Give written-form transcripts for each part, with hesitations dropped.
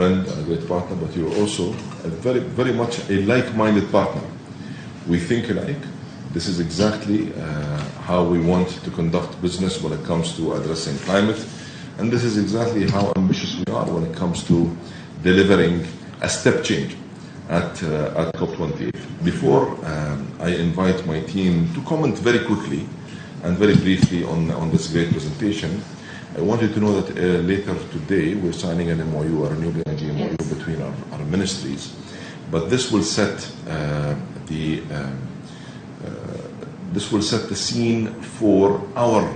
friend and a great partner, but you're also a very much a like-minded partner. We think alike. This is exactly how we want to conduct business when it comes to addressing climate, and this is exactly how ambitious we are when it comes to delivering a step change at Cop28. Before I invite my team to comment very quickly and very briefly on this great presentation, I want you to know that later today we're signing an MOU, a renewable energy MOU between our ministries, but this will set the scene for our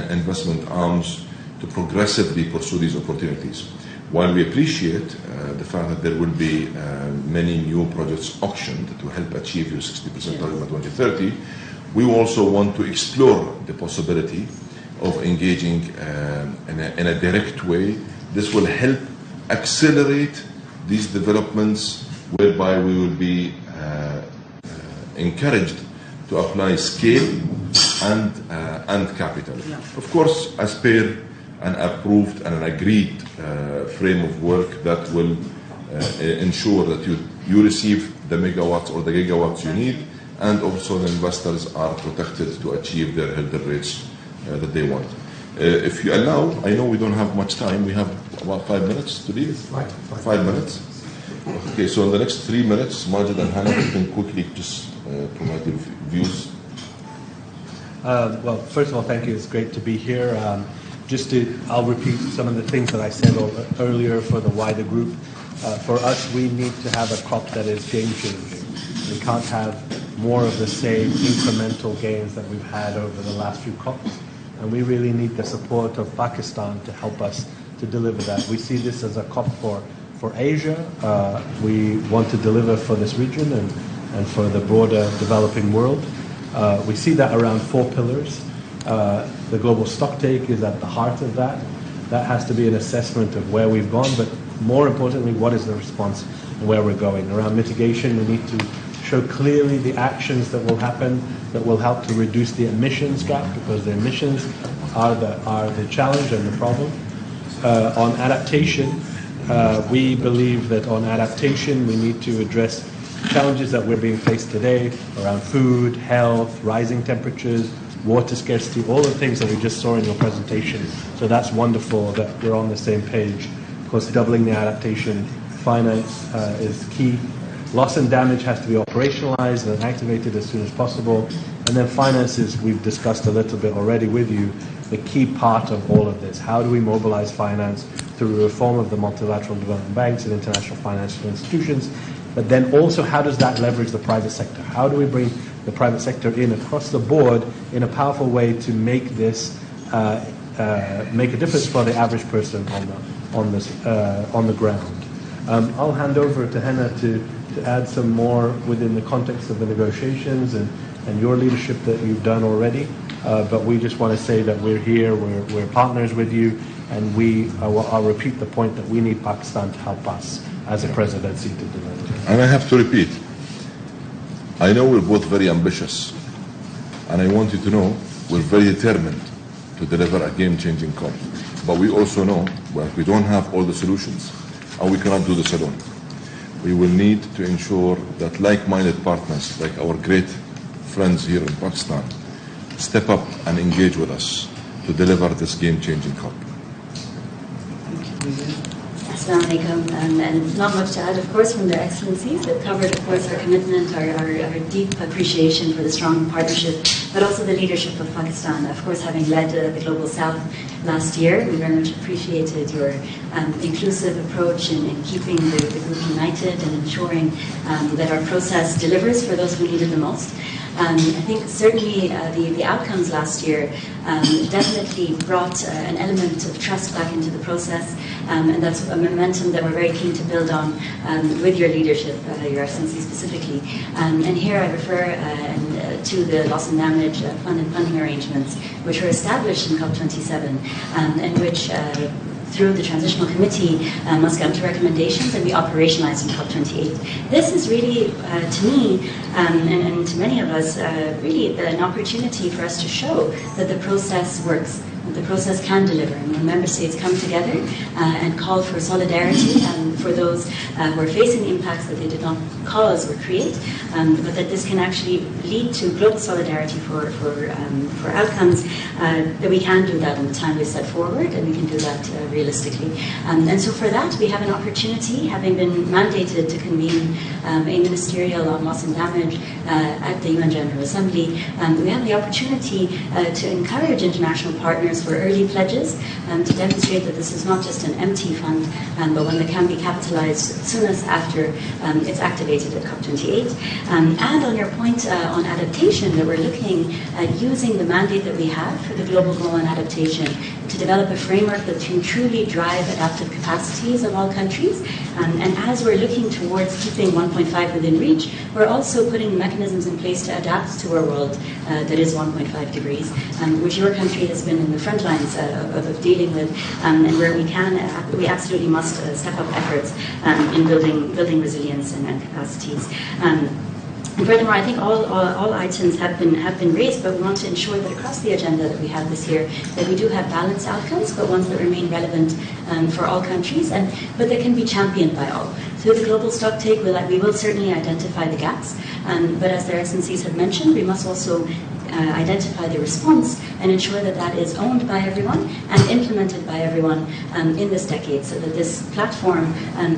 investment arms to progressively pursue these opportunities. While we appreciate the fact that there will be many new projects auctioned to help achieve your 60% target by 2030, we also want to explore the possibility of engaging in a direct way. This will help accelerate these developments, whereby we will be encouraged to apply scale and capital. Of course, as per an approved and an agreed frame of work that will ensure that you receive the megawatts or the gigawatts you need, and also the investors are protected to achieve their hurdle rates that they want. If you allow, I know we don't have much time. We have about 5 minutes to leave. 5 minutes. Okay, so in the next 3 minutes, Majid and Hannah, you can quickly just provide your views. Well, first of all, thank you. It's great to be here. I'll repeat some of the things that I said earlier for the wider group. For us, we need to have a COP that is game-changing. We can't have more of the same incremental gains that we've had over the last few COPs. And we really need the support of Pakistan to help us to deliver that. We see this as a COP for Asia. We want to deliver for this region and for the broader developing world. We see that around 4 pillars. The global stocktake is at the heart of that. That has to be an assessment of where we've gone, but more importantly, what is the response and where we're going. Around mitigation, we need to show clearly the actions that will happen that will help to reduce the emissions gap, because the emissions are the challenge and the problem. On adaptation, we believe that on adaptation we need to address challenges that we're being faced today around food, health, rising temperatures, water scarcity, all the things that we just saw in your presentation. So that's wonderful that we're on the same page. Of course, doubling the adaptation finance is key. Loss and damage has to be operationalized and activated as soon as possible. And then finances, we've discussed a little bit already with you, the key part of all of this. How do we mobilize finance through reform of the multilateral development banks and international financial institutions? But then also, how does that leverage the private sector? How do we bring the private sector in across the board in a powerful way to make this make a difference for the average person on the ground? I'll hand over to Hannah to add some more within the context of the negotiations and your leadership that you've done already. But we just want to say that we're here, we're partners with you, and I'll repeat the point that we need Pakistan to help us as a presidency to deliver. And I have to repeat, I know we're both very ambitious, and I want you to know we're very determined to deliver a game-changing COP. But we also know that we don't have all the solutions, and we cannot do this alone. We will need to ensure that like-minded partners, like our great friends here in Pakistan, step up and engage with us to deliver this game-changing COP. Assalamu alaikum, and not much to add, of course, from their excellencies. They've covered, of course, our commitment, our deep appreciation for the strong partnership, but also the leadership of Pakistan. Of course, having led the Global South last year, we very much appreciated your inclusive approach in keeping the group united and ensuring that our process delivers for those who need it the most. I think certainly the outcomes last year definitely brought an element of trust back into the process, and that's a momentum that we're very keen to build on with your leadership, Your Excellency specifically. And here I refer to the loss and damage fund and funding arrangements, which were established in COP27, and which through the Transitional Committee must come to recommendations and be operationalized in COP28. This is really, to me, and to many of us, really an opportunity for us to show that the process works, the process can deliver. And when member states come together and call for solidarity for those who are facing impacts that they did not cause or create, but that this can actually lead to global solidarity for outcomes, that we can do that in the time we set forward, and we can do that realistically. And so for that, we have an opportunity, having been mandated to convene a ministerial on loss and damage at the UN General Assembly. We have the opportunity to encourage international partners for early pledges to demonstrate that this is not just an empty fund, but one that can be capitalized soonest after it's activated at Cop28. And on your point on adaptation, that we're looking at using the mandate that we have for the Global Goal on Adaptation to develop a framework that can truly drive adaptive capacities of all countries. And as we're looking towards keeping 1.5 within reach, we're also putting mechanisms in place to adapt to a world that is 1.5 degrees, which your country has been in the front lines of dealing with, and where we absolutely must step up efforts in building resilience and capacities. And furthermore, I think all items have been raised, but we want to ensure that across the agenda that we have this year, that we do have balanced outcomes, but ones that remain relevant for all countries, but that can be championed by all. Through the global stocktake, we will certainly identify the gaps, but as their excellencies have mentioned, we must also identify the response and ensure that that is owned by everyone and implemented by everyone in this decade, so that this platform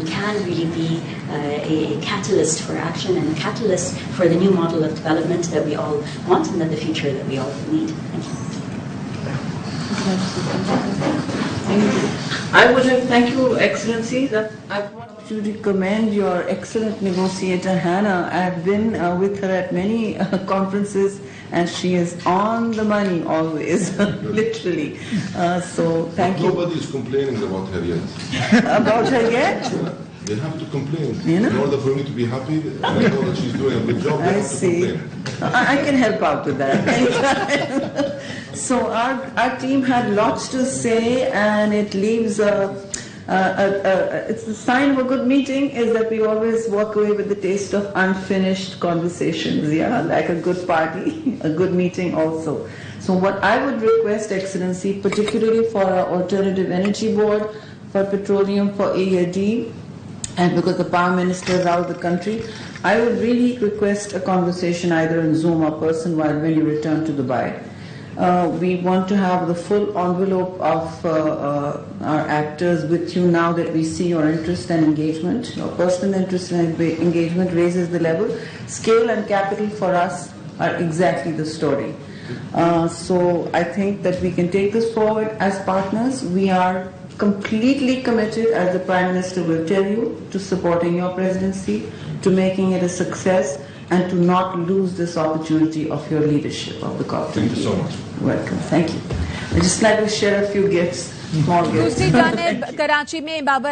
can really be a catalyst for action and a catalyst for the new model of development that we all want and that the future that we all need. Thank you. I would have, thank you, Excellencies. I want to recommend your excellent negotiator, Hannah. I have been with her at many conferences, and she is on the money always, literally. So thank you. Nobody is complaining about her yet. About her yet? They have to complain. You know? In order for me to be happy, and I know that she's doing a good job, they have to complain. I can help out with that anytime. So our team had lots to say, and it leaves it's the sign of a good meeting is that we always walk away with the taste of unfinished conversations, yeah, like a good party, a good meeting also. So what I would request, Excellency, particularly for our Alternative Energy Board, for petroleum, for ARY, and because the Power Minister is out of the country, I would really request a conversation either in Zoom or person when you return to Dubai. We want to have the full envelope of our actors with you now that we see your interest and engagement. Your personal interest and engagement raises the level. Scale and capital for us are exactly the story. So I think that we can take this forward as partners. We are completely committed, as the Prime Minister will tell you, to supporting your presidency, to making it a success, and to not lose this opportunity of your leadership of the Cop28. Thank you so much. Welcome. Thank you. I just like to share a few gifts, small gifts. दूसरी जानिब कराची में बाबर